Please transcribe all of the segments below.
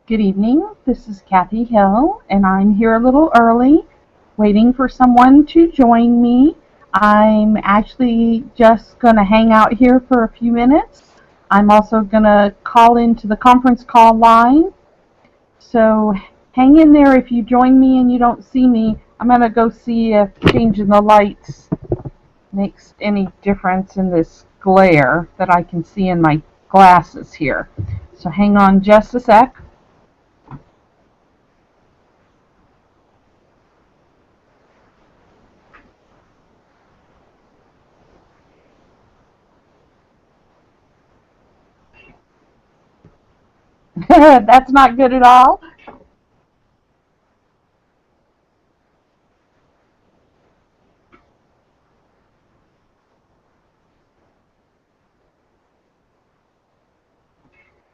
Good evening. This is Kathy Hill, and I'm here a little early, waiting for someone to join me. I'm actually just going to hang out here for a few minutes. I'm also going to call into the conference call line. So hang in there. If you join me and you don't see me, I'm going to go see if changing the lights makes any difference in this glare that I can see in my glasses here. So hang on just a sec. That's not good at all.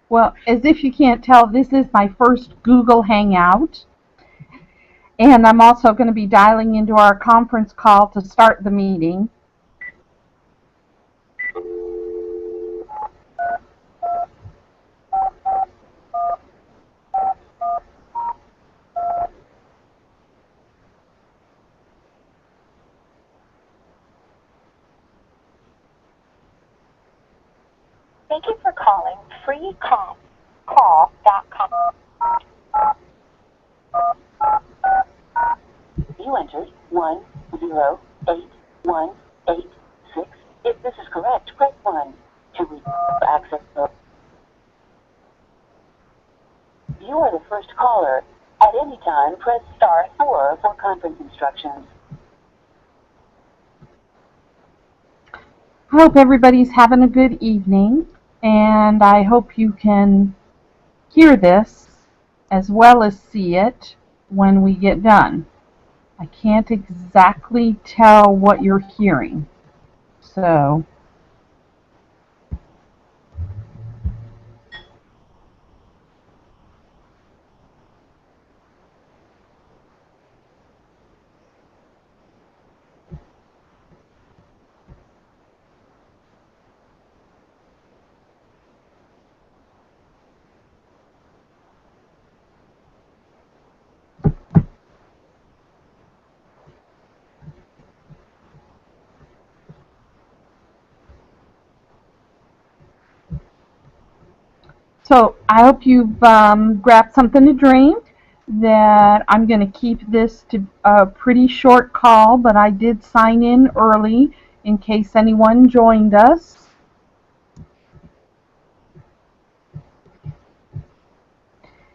Well, as if you can't tell, this is my first Google Hangout, and I'm also going to be dialing into our conference call to start the meeting. Thank you for calling freecall.com. You entered 108186. If this is correct, press 1 to access the. You are the first caller. At any time, press star 4 for conference instructions. I hope everybody's having a good evening, and I hope you can hear this as well as see it when we get done. I can't exactly tell what you're hearing, so I hope you've grabbed something to drink. That I'm going to keep this to a pretty short call, but I did sign in early in case anyone joined us.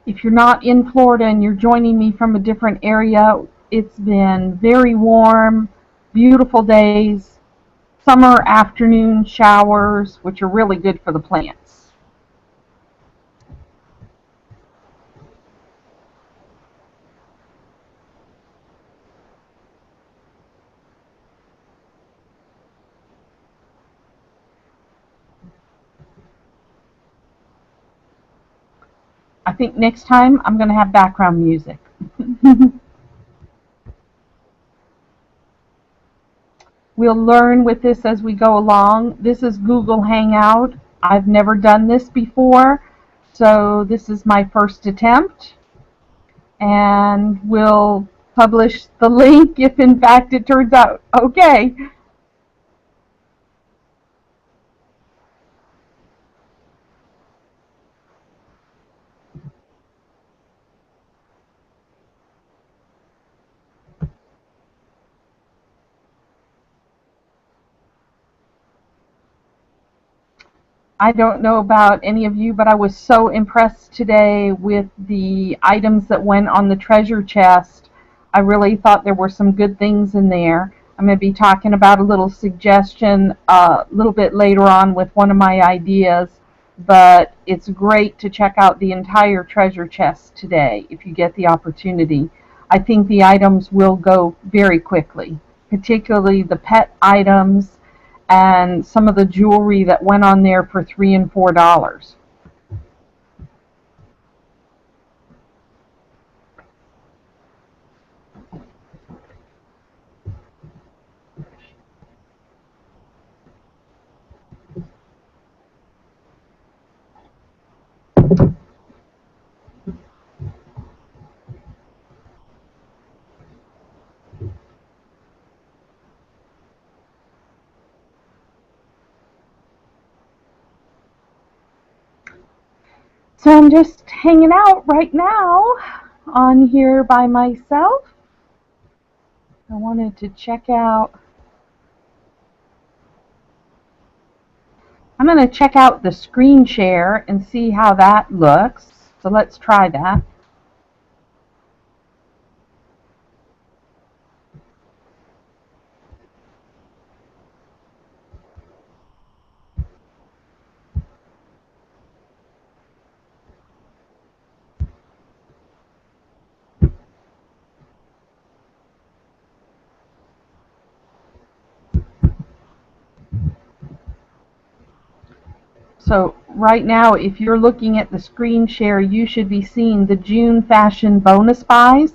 If you're not in Florida and you're joining me from a different area, it's been very warm, beautiful days, summer afternoon showers, which are really good for the plants. I think next time I'm going to have background music. We'll learn with this as we go along. This is Google Hangout. I've never done this before, so this is my first attempt. And we'll publish the link if in fact it turns out okay. I don't know about any of you, but I was so impressed today with the items that went on the treasure chest. I really thought there were some good things in there. I'm going to be talking about a little suggestion a little bit later on with one of my ideas, but it's great to check out the entire treasure chest today if you get the opportunity. I think the items will go very quickly, particularly the pet items and some of the jewelry that went on there for $3 and $4. So I'm just hanging out right now on here by myself. I wanted to check out, I'm going to check out the screen share and see how that looks. So let's try that. So right now, if you're looking at the screen share, you should be seeing the June fashion bonus buys.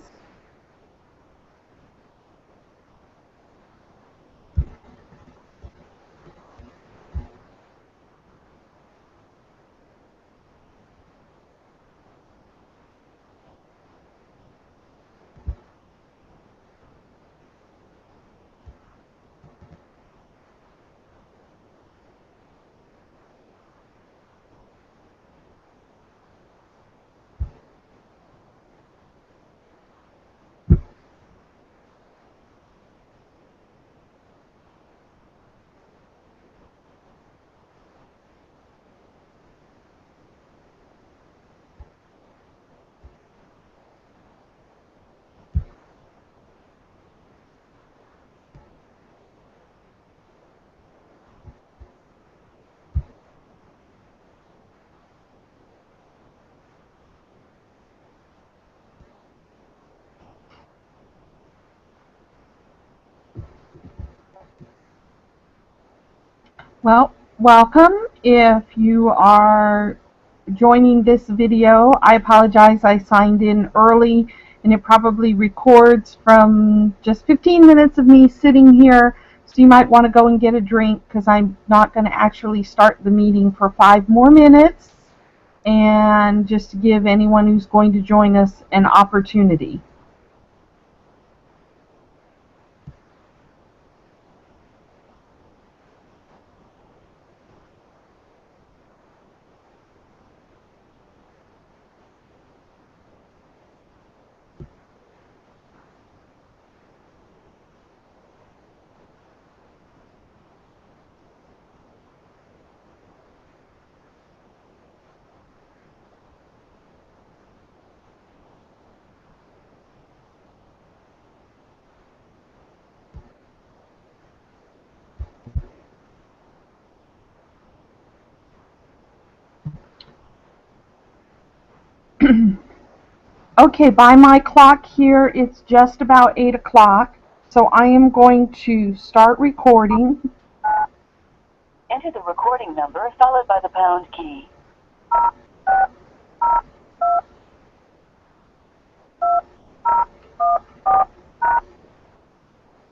Well, welcome. If you are joining this video, I apologize, I signed in early and it probably records from just 15 minutes of me sitting here, so you might want to go and get a drink because I'm not going to actually start the meeting for 5 more minutes, and just to give anyone who's going to join us an opportunity. Okay, by my clock here, it's just about 8 o'clock, so I am going to start recording. Enter the recording number followed by the pound key.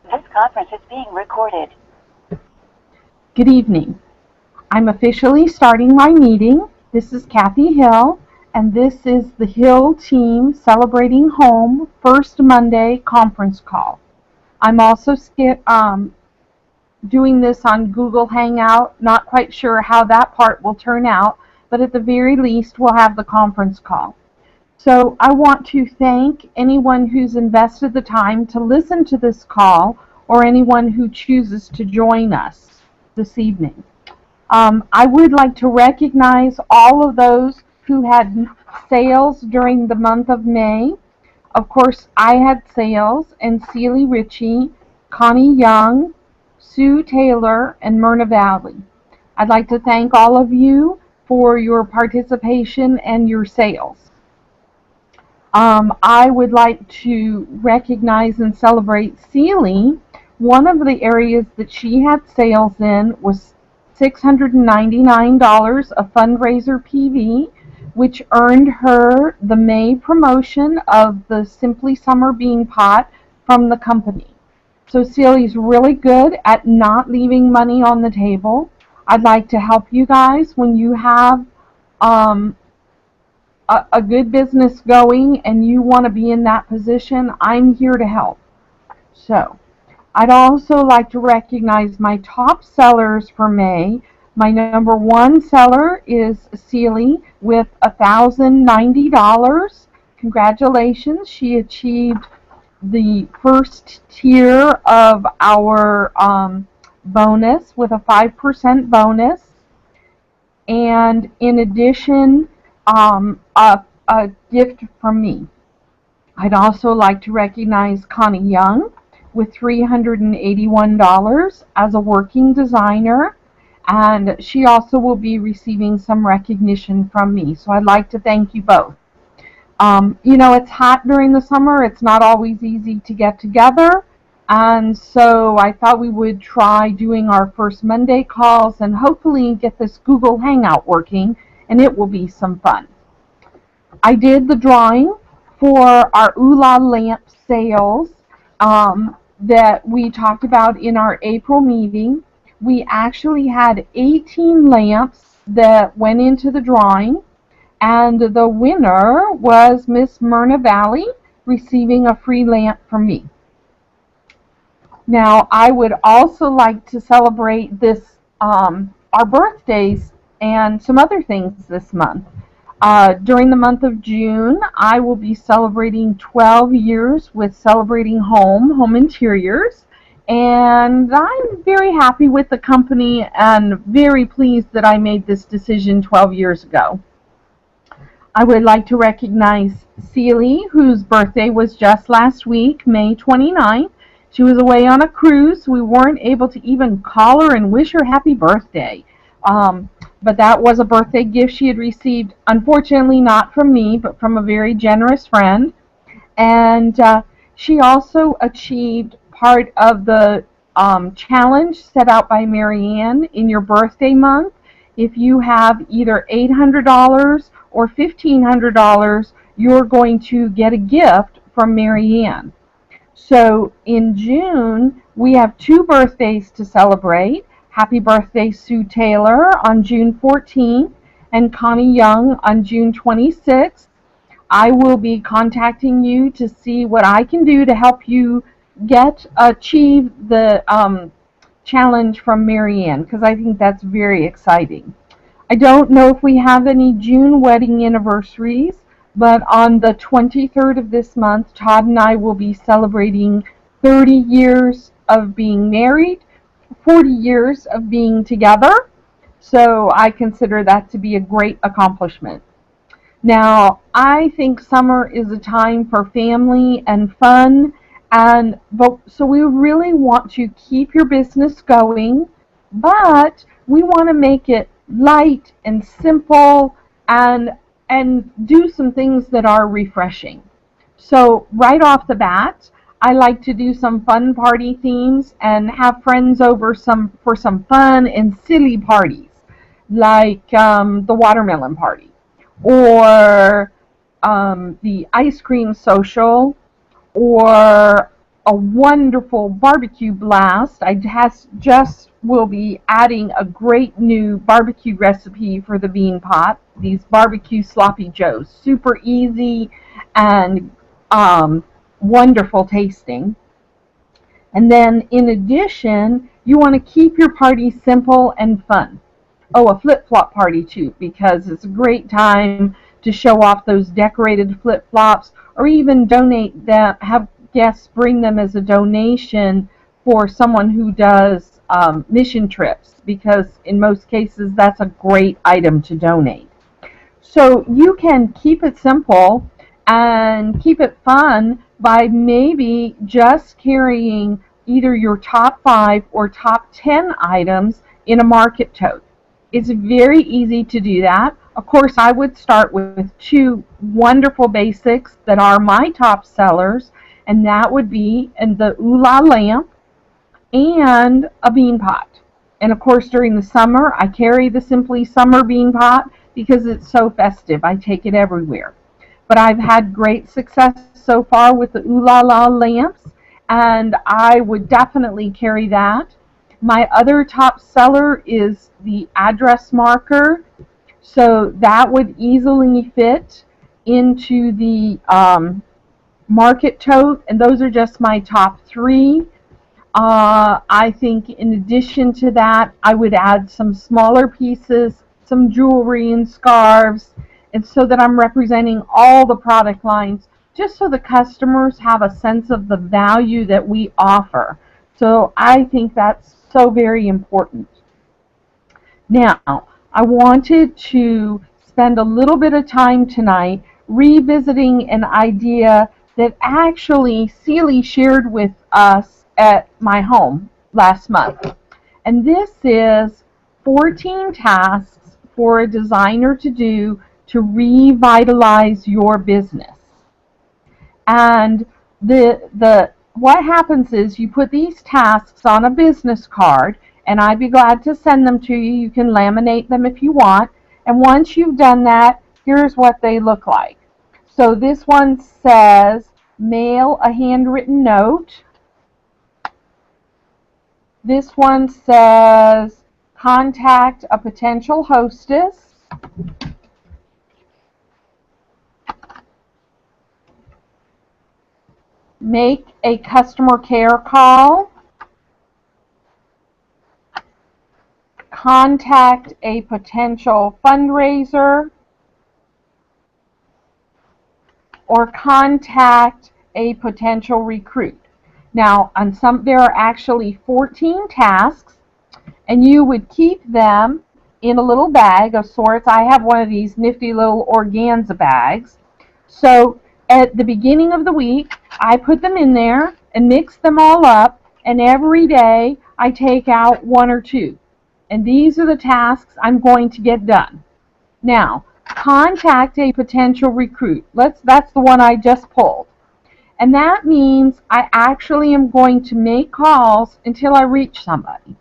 This conference is being recorded. Good evening. I'm officially starting my meeting. This is Kathy Hill, and this is the Hill team celebrating home first Monday conference call. I'm also doing this on Google Hangout. Not quite sure how that part will turn out, but at the very least we'll have the conference call. So I want to thank anyone who's invested the time to listen to this call, or anyone who chooses to join us this evening. I would like to recognize all of those who had sales during the month of May. Of course, I had sales, and Celie Ritchie, Connie Young, Sue Taylor, and Myrna Valley. I'd like to thank all of you for your participation and your sales. I would like to recognize and celebrate Celie. One of the areas that she had sales in was $699 of fundraiser PV, which earned her the May promotion of the Simply Summer Bean Pot from the company. So Celie's really good at not leaving money on the table. I'd like to help you guys when you have a good business going and you want to be in that position. I'm here to help. So I'd also like to recognize my top sellers for May. My number one seller is Sealy with $1,090. Congratulations, she achieved the first tier of our bonus with a 5% bonus. And in addition, a gift from me. I'd also like to recognize Connie Young with $381 as a working designer, and she also will be receiving some recognition from me. So I'd like to thank you both. It's hot during the summer. It's not always easy to get together. And so I thought we would try doing our first Monday calls and hopefully get this Google Hangout working, and it will be some fun. I did the drawing for our Oola lamp sales that we talked about in our April meeting. We actually had 18 lamps that went into the drawing, and the winner was Miss Myrna Valley, receiving a free lamp from me. Now, I would also like to celebrate our birthdays and some other things this month. During the month of June, I will be celebrating 12 years with Celebrating Home Interiors, and I'm very happy with the company and very pleased that I made this decision 12 years ago. I would like to recognize Sealy, whose birthday was just last week, May 29th. She was away on a cruise, so we weren't able to even call her and wish her happy birthday. But that was a birthday gift she had received, unfortunately not from me, but from a very generous friend. And she also achieved part of the challenge set out by Marianne in your birthday month. If you have either $800 or $1,500, you're going to get a gift from Marianne. So in June, we have two birthdays to celebrate. Happy birthday, Sue Taylor, on June 14th, and Connie Young on June 26th. I will be contacting you to see what I can do to help you achieve the challenge from Marianne, because I think that's very exciting. I don't know if we have any June wedding anniversaries, but on the 23rd of this month, Todd and I will be celebrating 30 years of being married, 40 years of being together. So I consider that to be a great accomplishment. Now, I think summer is a time for family and fun, so we really want to keep your business going, but we want to make it light and simple and do some things that are refreshing. So right off the bat, I like to do some fun party themes and have friends over for some fun and silly parties, like the watermelon party or the ice cream social, or a wonderful barbecue blast. I just will be adding a great new barbecue recipe for the bean pot. These barbecue sloppy joes, super easy and wonderful tasting. And then in addition, you want to keep your party simple and fun. Oh, a flip-flop party too, because it's a great time to show off those decorated flip-flops, or even donate them, have guests bring them as a donation for someone who does mission trips, because in most cases that's a great item to donate. So you can keep it simple and keep it fun by maybe just carrying either your top 5 or top 10 items in a market tote. It's very easy to do that. Of course, I would start with 2 wonderful basics that are my top sellers, and that would be the Oola lamp and a bean pot. And of course, during the summer, I carry the Simply Summer bean pot because it's so festive. I take it everywhere. But I've had great success so far with the Oola lamps, and I would definitely carry that. My other top seller is the address marker, so that would easily fit into the market tote, and those are just my top 3. I think in addition to that, I would add some smaller pieces, some jewelry and scarves, and so that I'm representing all the product lines, just so the customers have a sense of the value that we offer. So I think that's so very important. Now, I wanted to spend a little bit of time tonight revisiting an idea that actually Celie shared with us at my home last month. And this is 14 tasks for a designer to do to revitalize your business. And the what happens is you put these tasks on a business card, and I'd be glad to send them to you. You can laminate them if you want. And once you've done that, here's what they look like. So this one says mail a handwritten note. This one says contact a potential hostess. Make a customer care call. Contact a potential fundraiser. Or contact a potential recruit. Now, on some, there are actually 14 tasks, and you would keep them in a little bag of sorts. I have one of these nifty little organza bags. So at the beginning of the week, I put them in there and mix them all up, and every day I take out one or two. And these are the tasks I'm going to get done. Now, contact a potential recruit. That's the one I just pulled. And that means I actually am going to make calls until I reach somebody.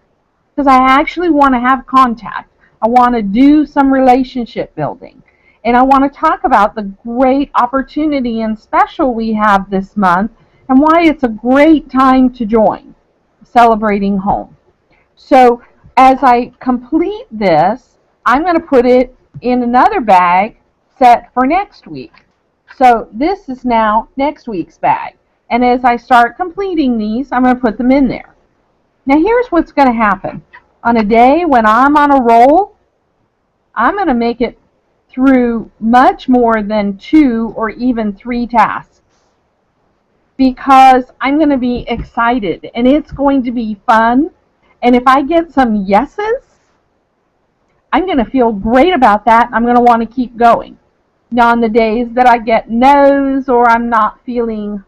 Because I actually want to have contact. I want to do some relationship building. And I want to talk about the great opportunity and special we have this month and why it's a great time to join Celebrating Home. So as I complete this, I'm going to put it in another bag set for next week. So this is now next week's bag. And as I start completing these, I'm going to put them in there. Now here's what's going to happen. On a day when I'm on a roll, I'm going to make it through much more than 2 or even 3 tasks. Because I'm going to be excited and it's going to be fun. And if I get some yeses, I'm going to feel great about that. I'm going to want to keep going. Now, on the days that I get no's or I'm not feeling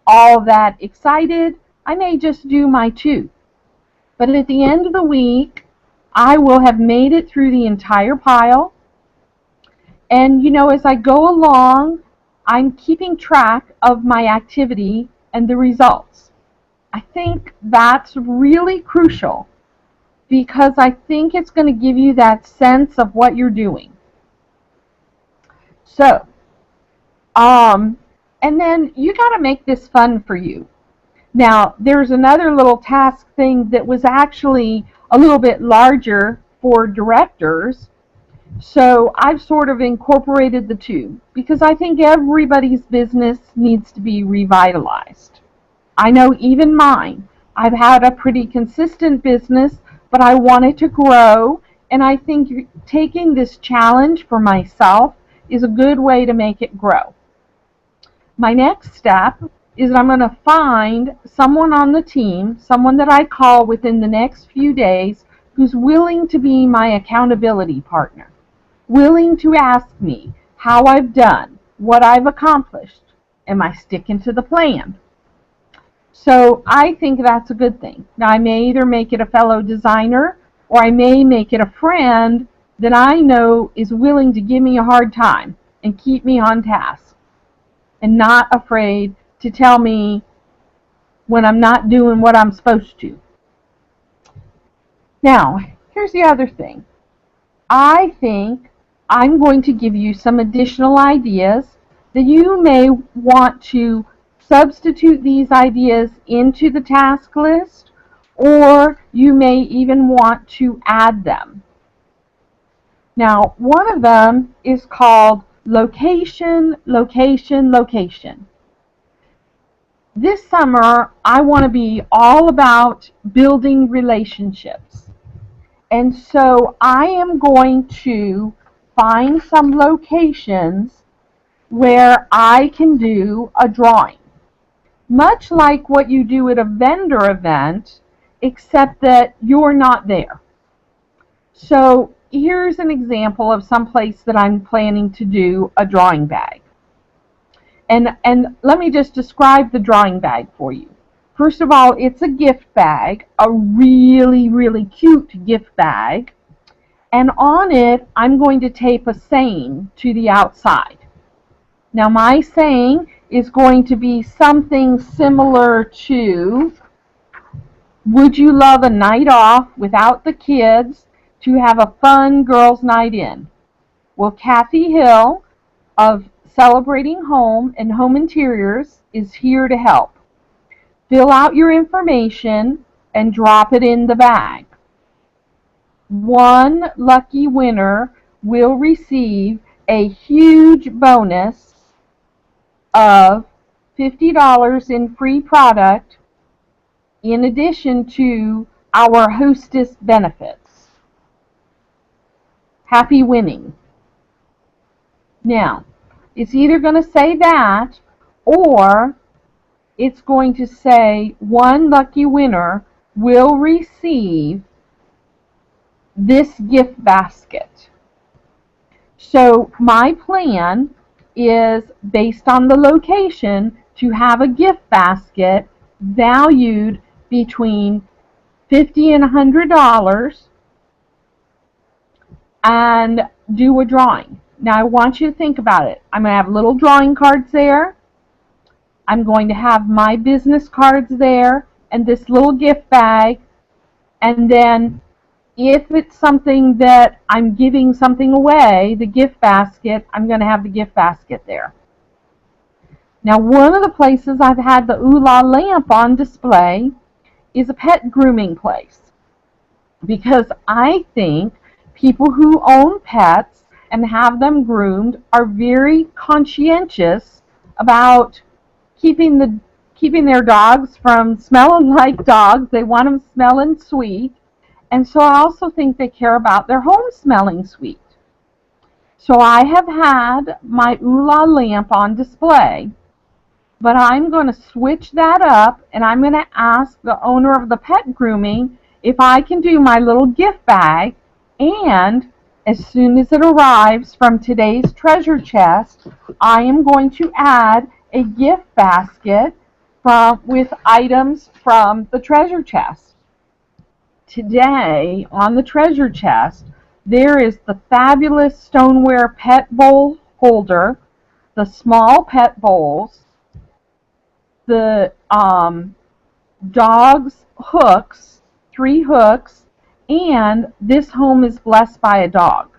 all that excited, I may just do my 2. But at the end of the week, I will have made it through the entire pile. And, as I go along, I'm keeping track of my activity and the results. I think that's really crucial because I think it's going to give you that sense of what you're doing. So, and then you got to make this fun for you. Now, there's another little task thing that was actually a little bit larger for directors. So I've sort of incorporated the two because I think everybody's business needs to be revitalized. I know even mine. I've had a pretty consistent business, but I wanted to grow, and I think taking this challenge for myself is a good way to make it grow. My next step is that I'm going to find someone on the team, someone that I call within the next few days, who's willing to be my accountability partner, willing to ask me how I've done, what I've accomplished. Am I sticking to the plan? So I think that's a good thing. Now, I may either make it a fellow designer or I may make it a friend that I know is willing to give me a hard time and keep me on task and not afraid to tell me when I'm not doing what I'm supposed to. Now, here's the other thing. I think I'm going to give you some additional ideas that you may want to substitute these ideas into the task list, or you may even want to add them. Now, one of them is called location, location, location. This summer, I want to be all about building relationships. And so I am going to find some locations where I can do a drawing. Much like what you do at a vendor event, except that you're not there. So here's an example of some place that I'm planning to do a drawing bag. And let me just describe the drawing bag for you. First of all, it's a gift bag, a really, really cute gift bag. And on it, I'm going to tape a saying to the outside. Now, my saying is going to be something similar to, would you love a night off without the kids to have a fun girls' night in? Well, Kathy Hill of Celebrating Home and Home Interiors is here to help. Fill out your information and drop it in the bag. One lucky winner will receive a huge bonus of $50 in free product in addition to our hostess benefits. Happy winning. Now, it's either going to say that or it's going to say one lucky winner will receive this gift basket. So my plan is, based on the location, to have a gift basket valued between $50 and $100 and do a drawing. Now I want you to think about it. I'm going to have little drawing cards there. I'm going to have my business cards there and this little gift bag. And then if it's something that I'm giving something away, the gift basket, I'm going to have the gift basket there. Now, one of the places I've had the Ooh La lamp on display is a pet grooming place, because I think people who own pets and have them groomed are very conscientious about keeping their dogs from smelling like dogs. They want them smelling sweet. And so I also think they care about their home smelling sweet. So I have had my Ooh La lamp on display, but I'm going to switch that up, and I'm going to ask the owner of the pet grooming if I can do my little gift bag, and as soon as it arrives from today's treasure chest, I am going to add a gift basket with items from the treasure chest. Today, on the treasure chest, there is the fabulous stoneware pet bowl holder, the small pet bowls, the dog's hooks, 3 hooks, and this home is blessed by a dog.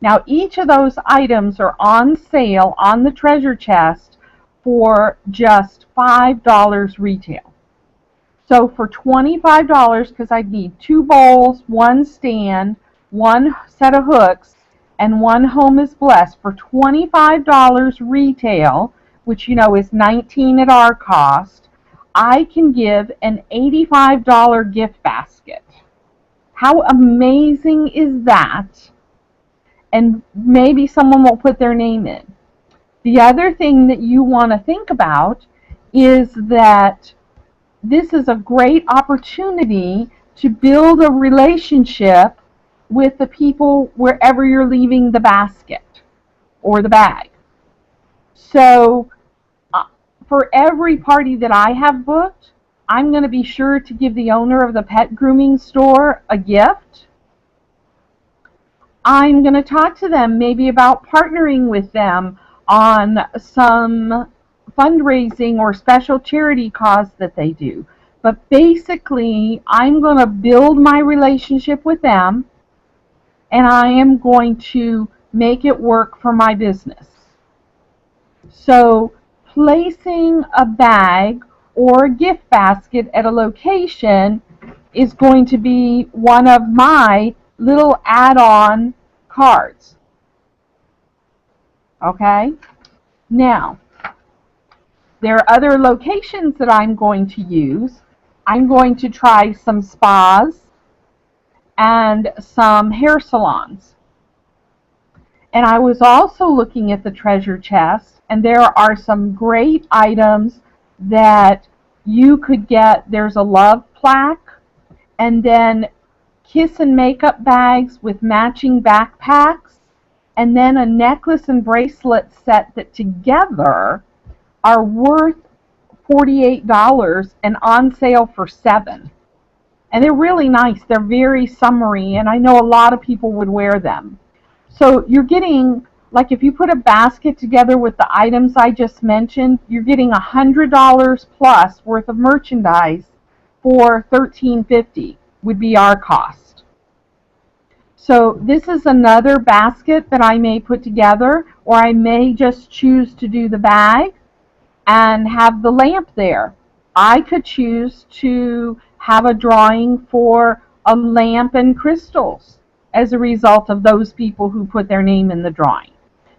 Now, each of those items are on sale on the treasure chest for just $5 retail. So for $25, because I'd need 2 bowls, 1 stand, 1 set of hooks, and 1 home is blessed, for $25 retail, which you know is $19 at our cost, I can give an $85 gift basket. How amazing is that? And maybe someone will put their name in. The other thing that you want to think about is that this is a great opportunity to build a relationship with the people wherever you're leaving the basket or the bag. So for every party that I have booked, I'm going to be sure to give the owner of the pet grooming store a gift. I'm going to talk to them maybe about partnering with them on some fundraising or special charity cause that they do. But basically, I'm going to build my relationship with them, and I am going to make it work for my business. So placing a bag or a gift basket at a location is going to be one of my little add-on cards. Okay? Now, There are other locations that I'm going to use. I'm going to try some spas and some hair salons. And I was also looking at the treasure chest, and there are some great items that you could get. There's a love plaque, and then kiss and makeup bags with matching backpacks, and then a necklace and bracelet set that together are worth $48 and on sale for $7. And they're really nice. They're very summery, and I know a lot of people would wear them. So you're getting, like if you put a basket together with the items I just mentioned, you're getting $100 plus worth of merchandise for $13.50 would be our cost. So this is another basket that I may put together, or I may just choose to do the bag and have the lamp there. I could choose to have a drawing for a lamp and crystals as a result of those people who put their name in the drawing.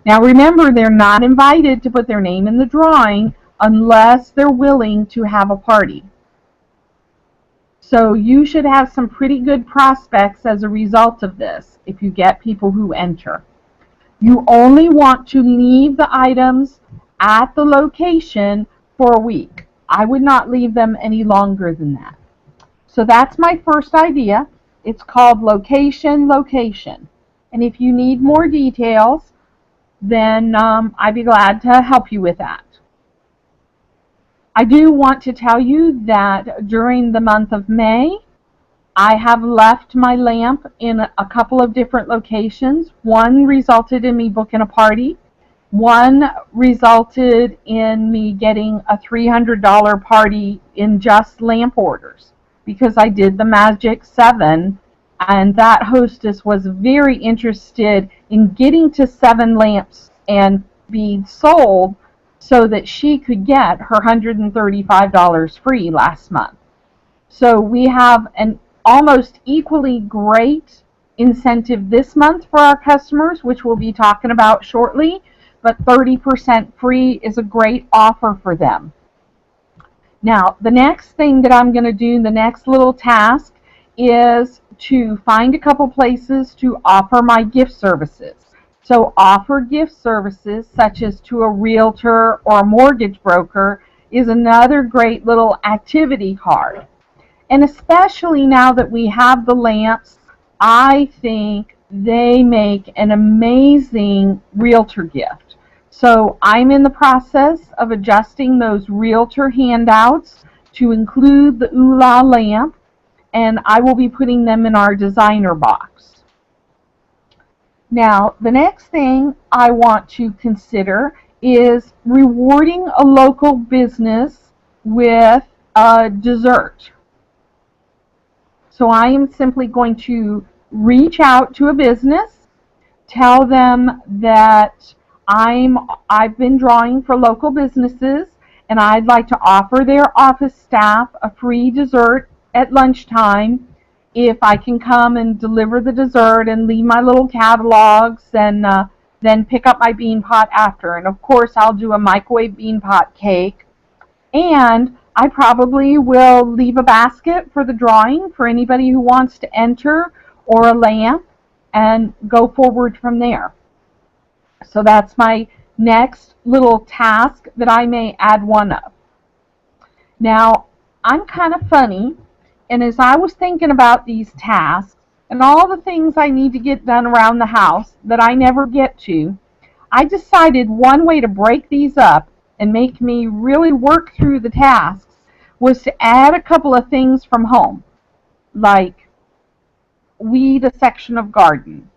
Now remember, they're not invited to put their name in the drawing unless they're willing to have a party. So you should have some pretty good prospects as a result of this if you get people who enter. You only want to leave the items at the location for a week. I would not leave them any longer than that. So that's my first idea. It's called Location Location. And if you need more details, then I'd be glad to help you with that. I do want to tell you that during the month of May, I have left my lamp in a couple of different locations. One resulted in me booking a party. One resulted in me getting a $300 party in just lamp orders, because I did the Magic 7, and that hostess was very interested in getting to 7 lamps and being sold so that she could get her $135 free last month. So we have an almost equally great incentive this month for our customers, which we'll be talking about shortly, but 30% free is a great offer for them. Now, the next thing that I'm going to do, the next little task, is to find a couple places to offer my gift services. So offer gift services such as to a realtor or a mortgage broker is another great little activity card. And especially now that we have the lamps, I think they make an amazing realtor gift. So I'm in the process of adjusting those realtor handouts to include the Ooh La lamp, and I will be putting them in our designer box. Now, the next thing I want to consider is rewarding a local business with a dessert. So I am simply going to reach out to a business, tell them that I've been drawing for local businesses, and I'd like to offer their office staff a free dessert at lunchtime if I can come and deliver the dessert and leave my little catalogs, and then pick up my bean pot after. And of course I'll do a microwave bean pot cake, and I probably will leave a basket for the drawing for anybody who wants to enter, or a lamp, and go forward from there. So that's my next little task that I may add one of. Now, I'm kind of funny, and as I was thinking about these tasks and all the things I need to get done around the house that I never get to, I decided one way to break these up and make me really work through the tasks was to add a couple of things from home, like weed a section of garden,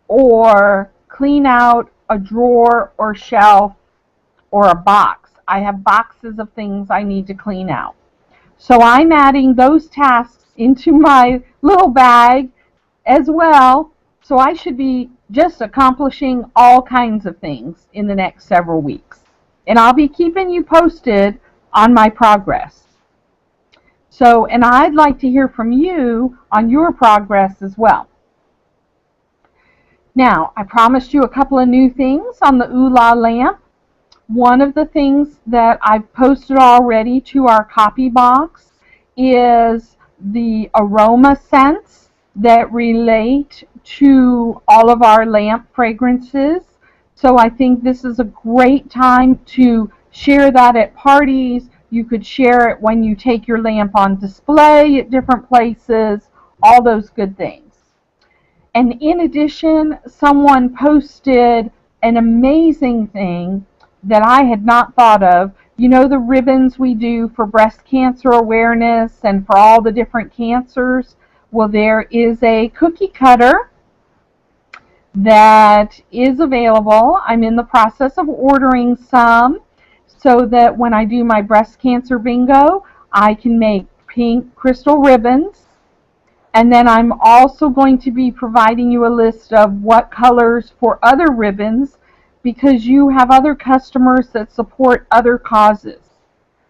or clean out a drawer or shelf or a box. I have boxes of things I need to clean out. So I'm adding those tasks into my little bag as well, so I should be just accomplishing all kinds of things in the next several weeks. And I'll be keeping you posted on my progress. So, and I'd like to hear from you on your progress as well. Now, I promised you a couple of new things on the Ooh La lamp. One of the things that I've posted already to our copy box is the aroma scents that relate to all of our lamp fragrances. So I think this is a great time to share that at parties. You could share it when you take your lamp on display at different places, all those good things. And in addition, someone posted an amazing thing that I had not thought of. You know the ribbons we do for breast cancer awareness and for all the different cancers? Well, there is a cookie cutter that is available. I'm in the process of ordering some so that when I do my breast cancer bingo, I can make pink crystal ribbons. And then I'm also going to be providing you a list of what colors for other ribbons because you have other customers that support other causes.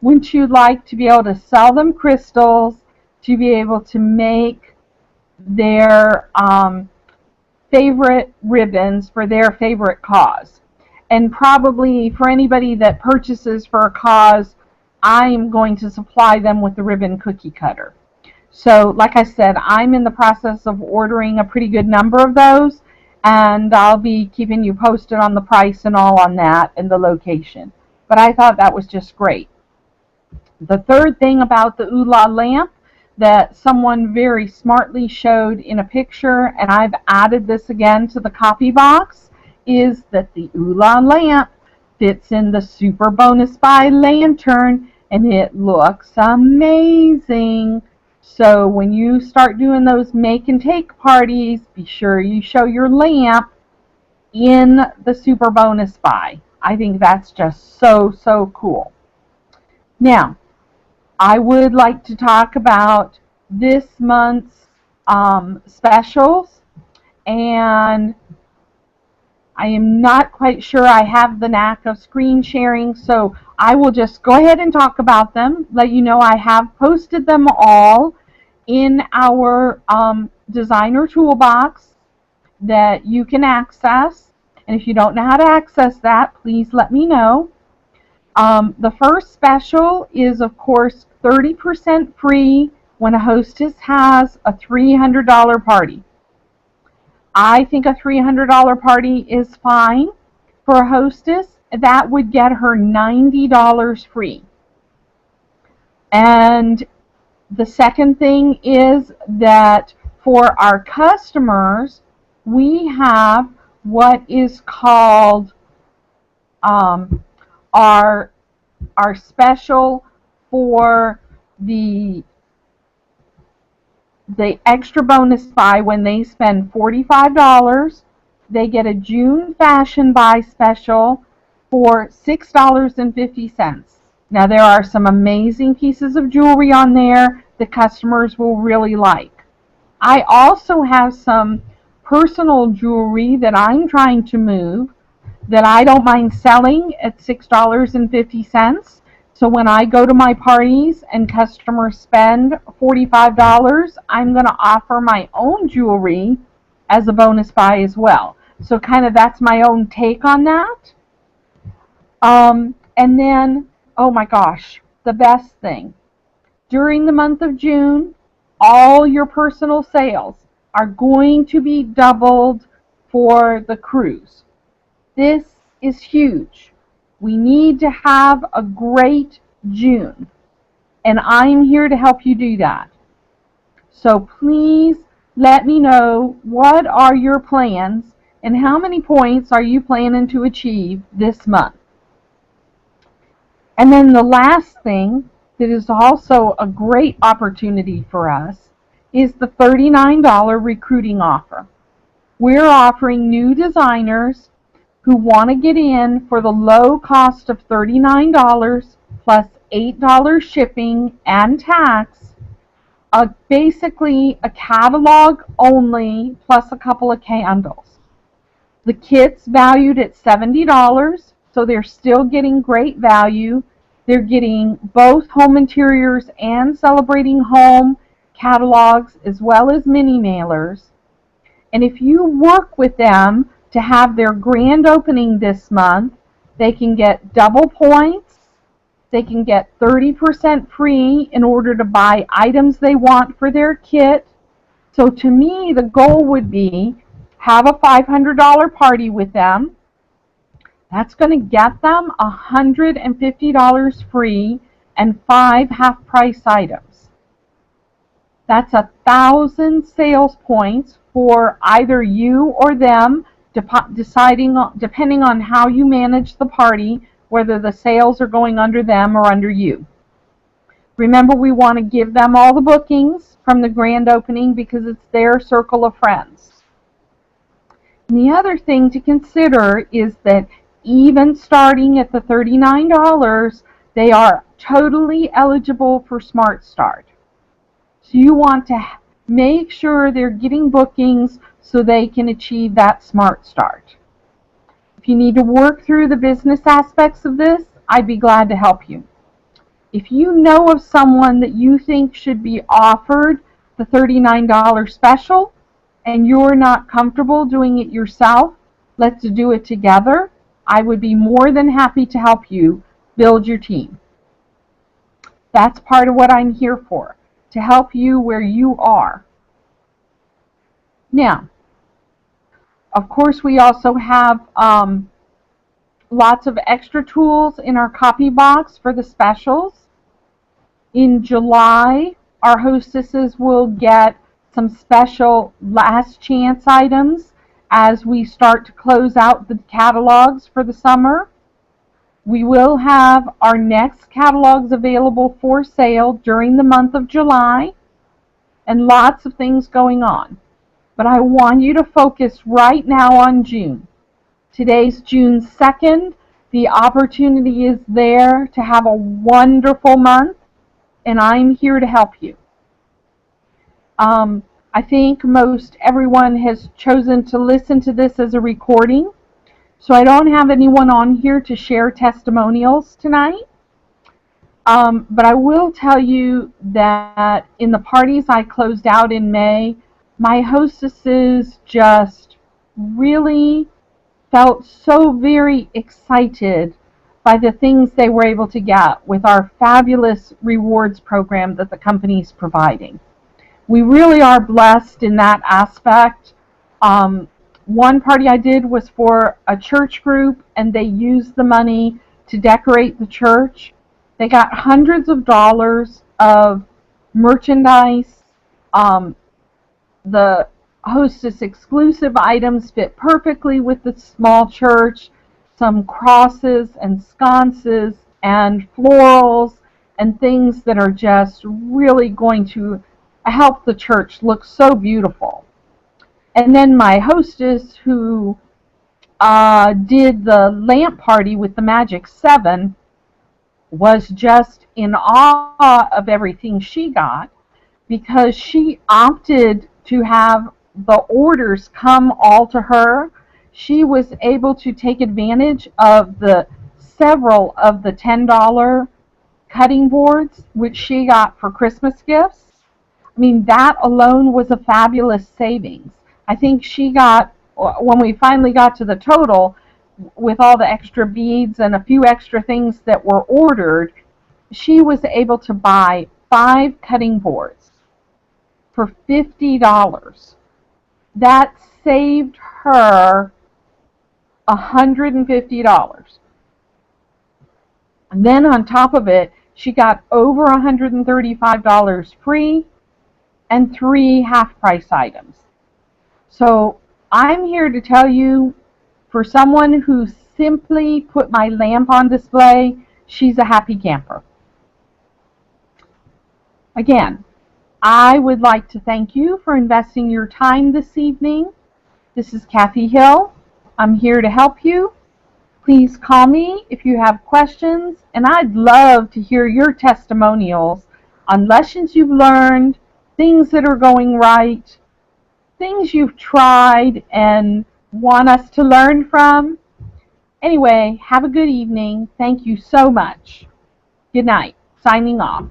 Wouldn't you like to be able to sell them crystals, to be able to make their favorite ribbons for their favorite cause? And probably for anybody that purchases for a cause, I'm going to supply them with the ribbon cookie cutter. So, like I said, I'm in the process of ordering a pretty good number of those, and I'll be keeping you posted on the price and all on that and the location. But I thought that was just great. The third thing about the Oola lamp that someone very smartly showed in a picture, and I've added this again to the copy box, is that the Oola lamp fits in the Super Bonus Buy lantern, and it looks amazing. So when you start doing those make and take parties, be sure you show your lamp in the Super Bonus Buy. I think that's just so, so cool. Now, I would like to talk about this month's specials, and I am not quite sure I have the knack of screen sharing, so I will just go ahead and talk about them, let you know I have posted them all in our designer toolbox that you can access. And if you don't know how to access that, please let me know. The first special is, of course, 30% free when a hostess has a $300 party. I think a $300 party is fine for a hostess. That would get her $90 free. And the second thing is that for our customers, we have what is called our special for the extra bonus buy. When they spend $45, they get a June fashion buy special for $6.50. Now there are some amazing pieces of jewelry on there that customers will really like. I also have some personal jewelry that I'm trying to move that I don't mind selling at $6.50. So when I go to my parties and customers spend $45, I'm going to offer my own jewelry as a bonus buy as well. So kind of that's my own take on that. And then, oh my gosh, the best thing. During the month of June, all your personal sales are going to be doubled for the cruise. This is huge. We need to have a great June, and I'm here to help you do that. So please let me know, what are your plans and how many points are you planning to achieve this month? And then the last thing that is also a great opportunity for us is the $39 recruiting offer. We're offering new designers who want to get in for the low cost of $39 plus $8 shipping and tax, basically a catalog only plus a couple of candles. The kit's valued at $70, so they're still getting great value. They're getting both home interiors and celebrating home catalogs as well as mini mailers. And if you work with them to have their grand opening this month, They can get double points. They can get 30% free in order to buy items they want for their kit. So to me, the goal would be have a $500 party with them. That's going to get them $150 free and 5 half-price items. That's 1,000 sales points for either you or them, depending on how you manage the party, whether the sales are going under them or under you. Remember, we want to give them all the bookings from the grand opening because it's their circle of friends. And the other thing to consider is that even starting at the $39, they are totally eligible for Smart Start. So you want to make sure they're getting bookings so they can achieve that Smart Start. If you need to work through the business aspects of this, I'd be glad to help you. If you know of someone that you think should be offered the $39 special and you're not comfortable doing it yourself, let's do it together. I would be more than happy to help you build your team. That's part of what I'm here for, to help you where you are. Now, of course, we also have lots of extra tools in our copy box for the specials. In July, our hostesses will get some special last chance items as we start to close out the catalogs for the summer. We will have our next catalogs available for sale during the month of July, and lots of things going on. But I want you to focus right now on June. Today's June 2nd. The opportunity is there to have a wonderful month, and I'm here to help you. I think most everyone has chosen to listen to this as a recording, so I don't have anyone on here to share testimonials tonight. But I will tell you that in the parties I closed out in May, my hostesses just really felt so very excited by the things they were able to get with our fabulous rewards program that the company is providing. We really are blessed in that aspect. One party I did was for a church group, and they used the money to decorate the church. They got hundreds of dollars of merchandise. The hostess exclusive items fit perfectly with the small church. Some crosses and sconces and florals and things that are just really going to help the church look so beautiful. And then my hostess who did the lamp party with the Magic 7 was just in awe of everything she got, because she opted to have the orders come all to her. She was able to take advantage of the several of the $10 cutting boards which she got for Christmas gifts. I mean, that alone was a fabulous savings. I think she got, when we finally got to the total, with all the extra beads and a few extra things that were ordered, she was able to buy 5 cutting boards for $50. That saved her $150. And then on top of it, she got over $135 free and 3 half-price items. So I'm here to tell you, for someone who simply put my lamp on display, she's a happy camper. Again, I would like to thank you for investing your time this evening. This is Kathy Hill. I'm here to help you. Please call me if you have questions, and I'd love to hear your testimonials on lessons you've learned, things that are going right, things you've tried and want us to learn from. Anyway, have a good evening. Thank you so much. Good night. Signing off.